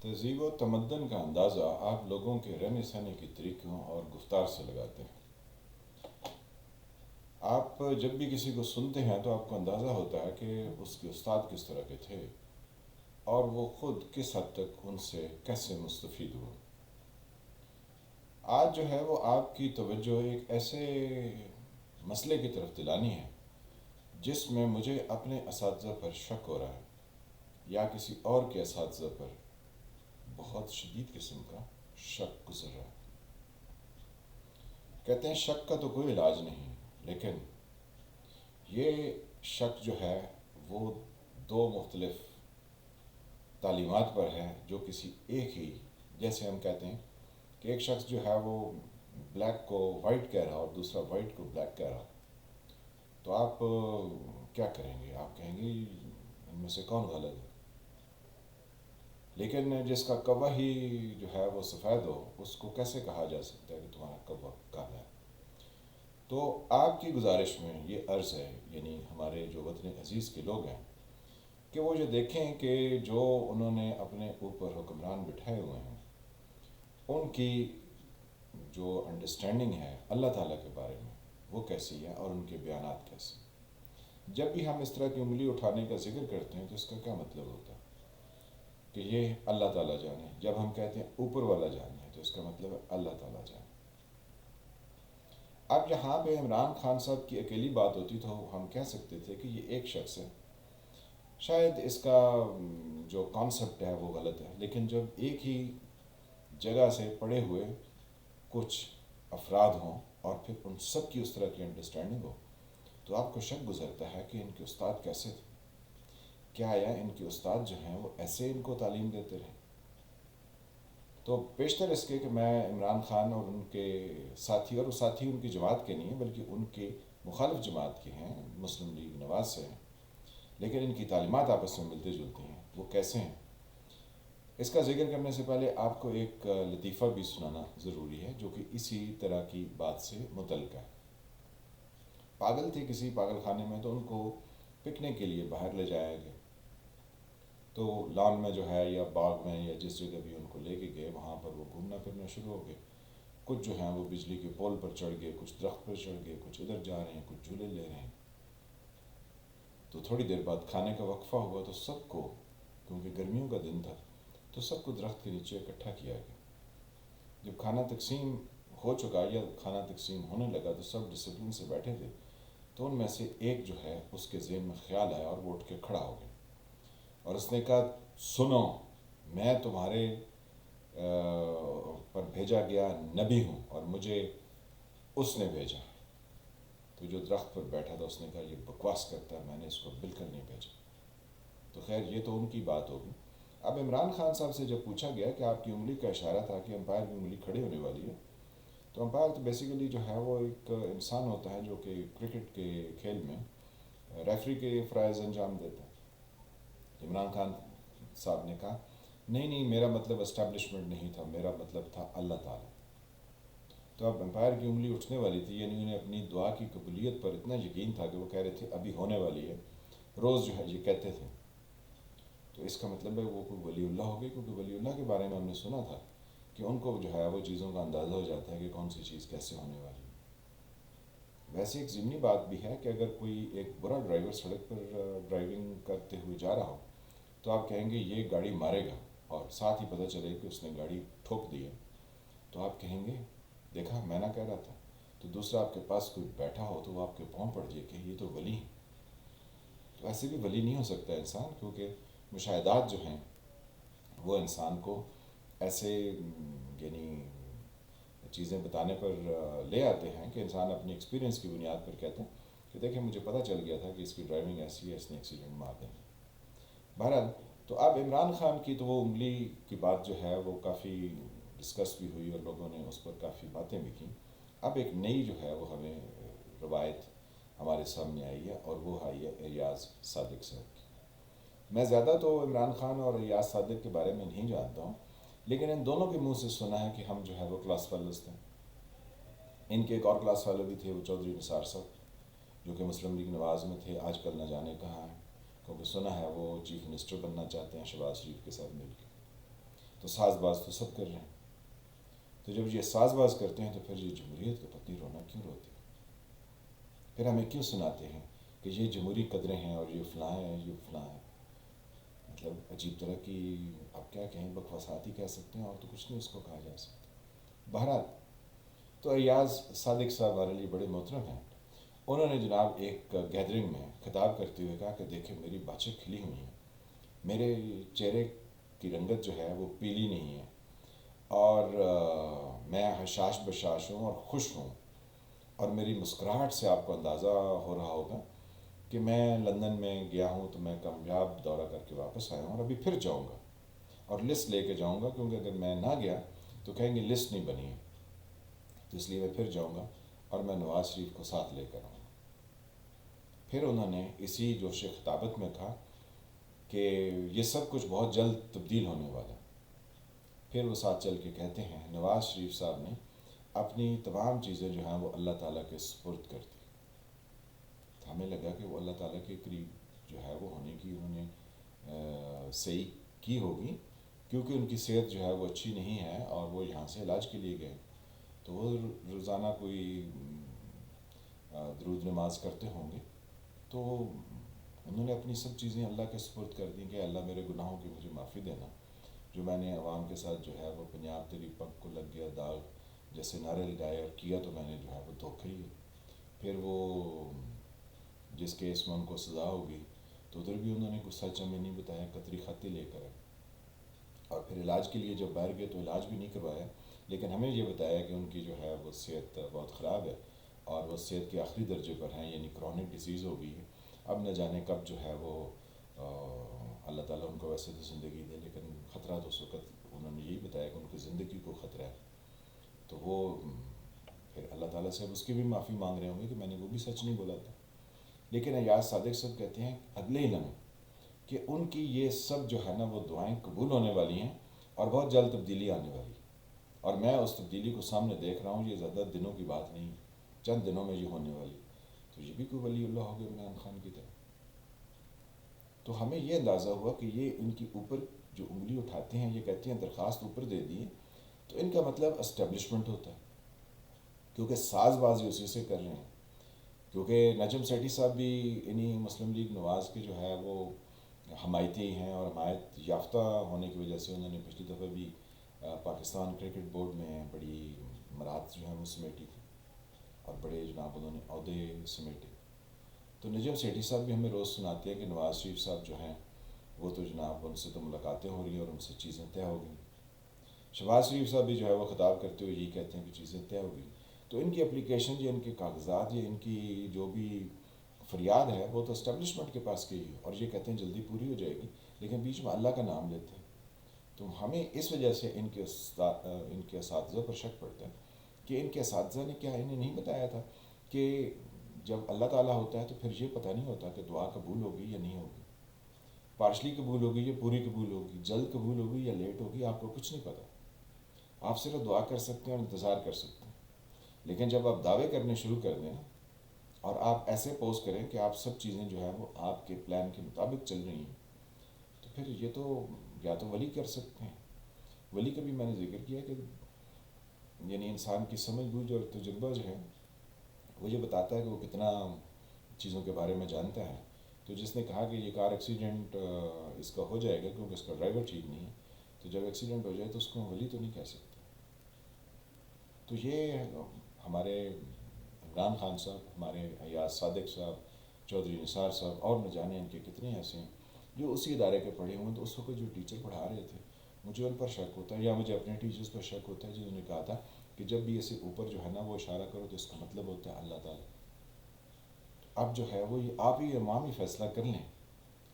تہذیب و تمدن کا اندازہ آپ لوگوں کے رہنے سہنے کے طریقوں اور گفتار سے لگاتے ہیں۔ آپ جب بھی کسی کو سنتے ہیں تو آپ کو اندازہ ہوتا ہے کہ اس کے استاد کس طرح کے تھے اور وہ خود کس حد تک ان سے کیسے مستفید ہوئے۔ آج جو ہے وہ آپ کی توجہ ایک ایسے مسئلے کی طرف دلانی ہے جس میں مجھے اپنے اساتذہ پر شک ہو رہا ہے یا کسی اور کے اساتذہ پر بہت شدید قسم کا شک گزر رہا ہے۔ کہتے ہیں شک کا تو کوئی علاج نہیں، لیکن یہ شک جو ہے وہ دو مختلف تعلیمات پر ہے جو کسی ایک ہی، جیسے ہم کہتے ہیں کہ ایک شخص جو ہے وہ بلیک کو وائٹ کہہ رہا اور دوسرا وائٹ کو بلیک کہہ رہا، تو آپ کیا کریں گے؟ آپ کہیں گے ان میں سے کون غلط ہے؟ لیکن جس کا کوا ہی جو ہے وہ سفید ہو، اس کو کیسے کہا جا سکتا ہے کہ تمہارا کوا کالا ہے؟ تو آپ کی گزارش میں یہ عرض ہے، یعنی ہمارے جو وطن عزیز کے لوگ ہیں، کہ وہ جو دیکھیں کہ جو انہوں نے اپنے اوپر حکمران بٹھائے ہوئے ہیں ان کی جو انڈرسٹینڈنگ ہے اللہ تعالیٰ کے بارے میں وہ کیسی ہے اور ان کے بیانات کیسے۔ جب بھی ہم اس طرح کی انگلی اٹھانے کا ذکر کرتے ہیں تو اس کا کیا مطلب ہوتا ہے کہ یہ اللہ تعالیٰ جانے۔ جب ہم کہتے ہیں اوپر والا جانے تو اس کا مطلب ہے اللہ تعالیٰ جانے۔ اب یہاں پہ عمران خان صاحب کی اکیلی بات ہوتی تو ہم کہہ سکتے تھے کہ یہ ایک شخص ہے، شاید اس کا جو کانسیپٹ ہے وہ غلط ہے، لیکن جب ایک ہی جگہ سے پڑے ہوئے کچھ افراد ہوں اور پھر ان سب کی اس طرح کی انڈرسٹینڈنگ ہو تو آپ کو شک گزرتا ہے کہ ان کے استاد کیسے تھے، کیا آیا ان کے استاد جو ہیں وہ ایسے ان کو تعلیم دیتے رہے؟ تو بیشتر اس کے کہ میں عمران خان اور ان کے ساتھی، اور وہ ساتھی ان کی جماعت کے نہیں ہیں بلکہ ان کے مخالف جماعت کے ہیں، مسلم لیگ نواز سے ہیں، لیکن ان کی تعلیمات آپس میں ملتے جلتے ہیں۔ وہ کیسے ہیں اس کا ذکر کرنے سے پہلے آپ کو ایک لطیفہ بھی سنانا ضروری ہے جو کہ اسی طرح کی بات سے متعلق ہے۔ پاگل تھے کسی پاگل خانے میں، تو ان کو پکنک کے لیے باہر لے جایا گیا، تو لان میں جو ہے یا باغ میں یا جس جگہ بھی ان کو لے کے گئے وہاں پر وہ گھومنا پھرنا شروع ہو گئے۔ کچھ جو ہیں وہ بجلی کے پول پر چڑھ گئے، کچھ درخت پر چڑھ گئے، کچھ ادھر جا رہے ہیں، کچھ جھولے لے رہے ہیں۔ تو تھوڑی دیر بعد کھانے کا وقفہ ہوا تو سب کو، کیونکہ گرمیوں کا دن تھا، تو سب کو درخت کے نیچے اکٹھا کیا گیا۔ جب کھانا تقسیم ہو چکا یا کھانا تقسیم ہونے لگا تو سب ڈسپلن سے بیٹھے تھے، تو ان میں سے ایک جو ہے اس کے ذہن میں خیال آیا اور وہ اٹھ کے کھڑا ہو گیا اور اس نے کہا سنو، میں تمہارے پر بھیجا گیا نبی ہوں اور مجھے اس نے بھیجا۔ تو جو درخت پر بیٹھا تھا اس نے کہا یہ بکواس کرتا ہے، میں نے اس کو بالکل نہیں بھیجا۔ تو خیر یہ تو ان کی بات ہوگی۔ اب عمران خان صاحب سے جب پوچھا گیا کہ آپ کی انگلی کا اشارہ تھا کہ امپائر کی انگلی کھڑی ہونے والی ہے، تو امپائر تو بیسیکلی جو ہے وہ ایک انسان ہوتا ہے جو کہ کرکٹ کے کھیل میں ریفری کے فرائض انجام دیتا ہے۔ عمران خان صاحب نے کہا نہیں نہیں، میرا مطلب اسٹیبلشمنٹ نہیں تھا، میرا مطلب تھا اللہ تعالیٰ۔ تو اب امپائر کی انگلی اٹھنے والی تھی، یعنی انہیں اپنی دعا کی قبولیت پر اتنا یقین تھا کہ وہ کہہ رہے تھے ابھی ہونے والی ہے، روز جو ہے یہ کہتے تھے۔ تو اس کا مطلب ہے وہ کوئی ولی اللہ ہو گئے، کیونکہ ولی اللہ کے بارے میں ہم نے سنا تھا کہ ان کو جو ہے وہ چیزوں کا اندازہ ہو جاتا ہے کہ کون سی چیز کیسے ہونے والی ہے۔ ویسے ایک ضمنی بات بھی ہے کہ اگر کوئی ایک برا ڈرائیور سڑک پر ڈرائیونگ کرتے ہوئے جا رہا ہو تو آپ کہیں گے یہ گاڑی مارے گا، اور ساتھ ہی پتہ چلے کہ اس نے گاڑی ٹھوک دی ہے، تو آپ کہیں گے دیکھا میں نہ کہہ رہا تھا۔ تو دوسرا آپ کے پاس کوئی بیٹھا ہو تو وہ آپ کے پاؤں پڑ جائے کہ یہ تو ولی ہیں۔ تو ایسے بھی ولی نہیں ہو سکتا انسان، کیونکہ مشاہدات جو ہیں وہ انسان کو ایسے یعنی چیزیں بتانے پر لے آتے ہیں کہ انسان اپنی ایکسپیرینس کی بنیاد پر کہتے ہیں کہ دیکھیں مجھے پتہ چل گیا تھا کہ اس کی ڈرائیونگ ایسی ہے، اس نے ایکسیڈنٹ مار دیں گے۔ بہرحال تو اب عمران خان کی تو وہ انگلی کی بات جو ہے وہ کافی ڈسکس بھی ہوئی اور لوگوں نے اس پر کافی باتیں بھی کیں۔ اب ایک نئی جو ہے وہ ہمیں روایت ہمارے سامنے آئی ہے اور وہ آئی ہے ریاض صادق صاحب کی۔ میں زیادہ تو عمران خان اور ریاض صادق کے بارے میں نہیں جانتا ہوں، لیکن ان دونوں کے منہ سے سنا ہے کہ ہم جو ہے وہ کلاس فیلوز تھے۔ ان کے ایک اور کلاس فیلو بھی تھے، وہ چودھری نثار صاحب، جو کہ مسلم لیگ نواز میں تھے، آج کل نہ جانے کہاں ہیں، کیونکہ سنا ہے وہ چیف منسٹر بننا چاہتے ہیں شہباز شریف کے ساتھ مل کے۔ تو ساز باز تو سب کر رہے ہیں. تو جب یہ ساز باز کرتے ہیں تو پھر یہ جمہوریت کا پتنی رونا کیوں روتی ہے؟ پھر ہمیں کیوں سناتے ہیں کہ یہ جمہوری قدریں ہیں اور یہ فلاں ہیں یہ فلاں ہیں؟ مطلب عجیب طرح کی، آپ کیا کہیں، بکواسات ہی کہہ سکتے ہیں، اور تو کچھ نہیں اس کو کہا جا سکتا. بہرحال تو ایاز صادق صاحب ہمارے لیے بڑے محترم ہیں. انہوں نے جناب ایک گیدرنگ میں خطاب کرتے ہوئے کہا کہ دیکھیں میری باچھیں کھلی ہوئی ہیں، میرے چہرے کی رنگت جو ہے وہ پیلی نہیں ہے، اور میں حشاش بشاش ہوں اور خوش ہوں، اور میری مسکراہٹ سے آپ کو اندازہ ہو رہا ہوگا کہ میں لندن میں گیا ہوں تو میں کامیاب دورہ کر کے واپس آیا ہوں، اور ابھی پھر جاؤں گا اور لسٹ لے کے جاؤں گا، کیونکہ اگر میں نہ گیا تو کہیں گے لسٹ نہیں بنی ہے. تو اس لیے میں پھر جاؤں گا اور میں نواز شریف کو ساتھ لے کر آؤں گا. پھر انہوں نے اسی جوش خطابت میں کہا کہ یہ سب کچھ بہت جلد تبدیل ہونے والا ہے. پھر وہ ساتھ چل کے کہتے ہیں نواز شریف صاحب نے اپنی تمام چیزیں جو ہیں وہ اللہ تعالیٰ کے سپرد کر دی. ہمیں لگا کہ وہ اللہ تعالیٰ کے قریب جو ہے وہ ہونے کی انہوں نے صحیح کی ہوگی، کیونکہ ان کی صحت جو ہے وہ اچھی نہیں ہے اور وہ یہاں سے علاج کے لیے گئے. تو وہ روزانہ کوئی درود نماز کرتے ہوں گے، تو انہوں نے اپنی سب چیزیں اللہ کے سپرد کر دیں کہ اللہ میرے گناہوں کی مجھے معافی دینا، جو میں نے عوام کے ساتھ جو ہے وہ پنجاب تیری پگ کو لگ گیا داغ جیسے نعرے لگائے اور کیا تو میں نے جو ہے وہ دھوکہ ہی ہے. پھر وہ جس کیس میں ان کو سزا ہوگی تو ادھر بھی انہوں نے کچھ سچ ہمیں نہیں بتایا، قطری خط ہی لے کر آئے. اور پھر علاج کے لیے جب باہر گئے تو علاج بھی نہیں کروایا، لیکن ہمیں یہ بتایا کہ ان کی جو ہے وہ صحت بہت خراب ہے اور وہ صحت کے آخری درجے پر ہیں، یعنی کرونک ڈیزیز ہو گئی ہے. اب نہ جانے کب جو ہے وہ اللہ تعالیٰ ان کو ویسے تو زندگی دے، لیکن خطرہ تو اس وقت انہوں نے یہی بتایا کہ ان کی زندگی کو خطرہ ہے. تو وہ پھر اللہ تعالیٰ سے اب اس کی بھی معافی مانگ رہے ہوں گے کہ میں نے وہ بھی سچ نہیں بولا تھا. لیکن ایاز صادق صاحب کہتے ہیں اگلے ہی لمحے کہ ان کی یہ سب جو ہے نا وہ دعائیں قبول ہونے والی ہیں اور بہت جلد تبدیلی آنے والی ہے، اور میں اس تبدیلی کو سامنے دیکھ رہا ہوں. یہ زیادہ دنوں کی بات نہیں، چند دنوں میں یہ ہونے والی. تو یہ بھی کوئی ولی اللہ ہو گیا عمران خان کی طرح. تو ہمیں یہ اندازہ ہوا کہ یہ ان کی اوپر جو انگلی اٹھاتے ہیں، یہ کہتے ہیں درخواست اوپر دے دیے، تو ان کا مطلب اسٹیبلشمنٹ ہوتا ہے، کیونکہ ساز بازی اسی سے کر رہے ہیں. کیونکہ نجم سیٹھی صاحب بھی انہی مسلم لیگ نواز کے جو ہے وہ حمایتی ہیں، اور حمایت یافتہ ہونے کی وجہ سے انہوں نے پچھلی دفعہ بھی پاکستان کرکٹ بورڈ میں بڑی مراد جو ہیں وہ سمیٹی تھی اور بڑے جناب انہوں نے عہدے سمیٹے. تو نجم سیٹھی صاحب بھی ہمیں روز سناتے ہیں کہ نواز شریف صاحب جو ہیں وہ تو جناب ان سے تو ملاقاتیں ہو رہی ہیں اور ان سے چیزیں طے ہو گئی. شہباز شریف صاحب بھی جو ہے وہ خطاب کرتے ہوئے یہی کہتے ہیں کہ چیزیں طے ہو گئی. تو ان کی اپلیکیشن یا ان کے کاغذات یا ان کی جو بھی فریاد ہے وہ تو اسٹیبلشمنٹ کے پاس گئی ہے، اور یہ کہتے ہیں جلدی پوری ہو جائے گی، لیکن بیچ میں اللہ کا نام لیتے ہیں. تو ہمیں اس وجہ سے ان کے اساتذہ پر شک پڑتا ہے کہ ان کے اساتذہ نے کیا انہیں نہیں بتایا تھا کہ جب اللہ تعالیٰ ہوتا ہے تو پھر یہ پتہ نہیں ہوتا کہ دعا قبول ہوگی یا نہیں ہوگی، پارشلی قبول ہوگی یا پوری قبول ہوگی، جلد قبول ہوگی یا لیٹ ہوگی، آپ کو کچھ نہیں پتہ. آپ صرف دعا کر سکتے ہیں اور انتظار کر سکتے ہیں. لیکن جب آپ دعوے کرنے شروع کر دیں اور آپ ایسے پوز کریں کہ آپ سب چیزیں جو ہیں وہ آپ کے پلان کے مطابق چل رہی ہیں، تو پھر یہ تو یا تو ولی کر سکتے ہیں. ولی کا بھی میں نے ذکر کیا کہ یعنی انسان کی سمجھ بوجھ اور تجربہ جو ہے وہ یہ بتاتا ہے کہ وہ کتنا چیزوں کے بارے میں جانتا ہے. تو جس نے کہا کہ یہ کار ایکسیڈنٹ اس کا ہو جائے گا کیونکہ اس کا ڈرائیور ٹھیک نہیں ہے، تو جب ایکسیڈنٹ ہو جائے تو اس کو ولی تو نہیں کہہ سکتے. تو یہ ہمارے عمران خان صاحب، ہمارے ایاز صادق صاحب، چودھری نثار صاحب، اور نہ جانے ان کے کتنے ایسے ہیں جو اسی ادارے کے پڑھے ہوئے ہیں. تو اس وقت جو ٹیچر پڑھا رہے تھے مجھے ان پر شک ہوتا ہے، یا مجھے اپنے ٹیچرز پر شک ہوتا ہے جنہوں نے کہا تھا کہ جب بھی اسے اوپر جو ہے نا وہ اشارہ کرو تو اس کا مطلب ہوتا ہے اللہ تعالیٰ. اب جو ہے وہ آپ ہی عوام ہی فیصلہ کر لیں.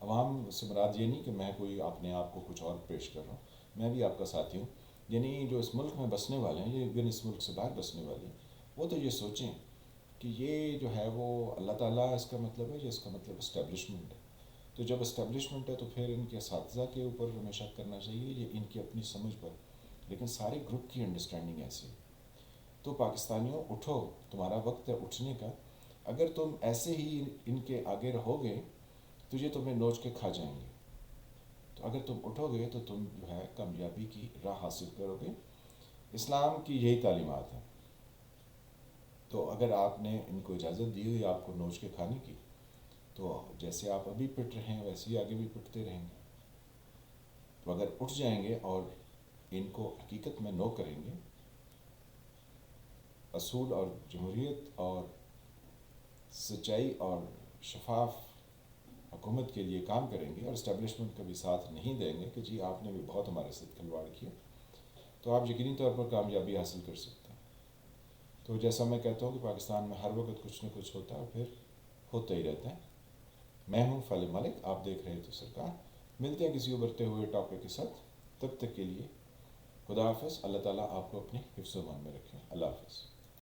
عوام سے مراد یہ نہیں کہ میں کوئی اپنے آپ کو کچھ اور پیش کر رہا ہوں، میں بھی آپ کا ساتھی ہوں. یعنی جو اس ملک میں بسنے والے ہیں، یہ اس ملک سے باہر بسنے والے ہیں، وہ تو یہ سوچیں کہ یہ جو ہے وہ اللہ تعالیٰ اس کا مطلب ہے یا اس کا مطلب اسٹیبلشمنٹ ہے. تو جب اسٹیبلشمنٹ ہے تو پھر ان کے اساتذہ کے اوپر ہمیں شک کرنا چاہیے یا ان کی اپنی سمجھ پر، لیکن سارے گروپ کی انڈرسٹینڈنگ ایسی ہے. تو پاکستانیوں اٹھو، تمہارا وقت ہے اٹھنے کا. اگر تم ایسے ہی ان کے آگے رہو گے تو یہ تمہیں نوچ کے کھا جائیں گے. تو اگر تم اٹھو گے تو تم جو ہے کامیابی کی راہ حاصل کرو گے. اسلام کی یہی تعلیمات ہیں. تو اگر آپ نے ان کو اجازت دی ہوئی آپ کو نوچ کے کھانے کی، تو جیسے آپ ابھی پٹ رہے ہیں ویسے ہی آگے بھی پٹتے رہیں گے. تو اگر اٹھ جائیں گے اور ان کو حقیقت میں نو کریں گے، اصول اور جمہوریت اور سچائی اور شفاف حکومت کے لیے کام کریں گے، اور اسٹیبلشمنٹ کا بھی ساتھ نہیں دیں گے کہ جی آپ نے بھی بہت ہمارے ساتھ کھلواڑ کیا، تو آپ یقینی طور پر کامیابی حاصل کر سکتے ہیں. تو جیسا میں کہتا ہوں کہ پاکستان میں ہر وقت کچھ نہ کچھ ہوتا ہے اور پھر ہوتا ہی رہتا ہے. میں ہوں فالح ملک، آپ دیکھ رہے تو سرکار. ملتے ہیں کسی ابھرتے ہوئے ٹاپک کے ساتھ. تب تک کے لیے خدا حافظ. اللہ تعالیٰ آپ کو اپنے حفظ و امان میں رکھیں. اللہ حافظ.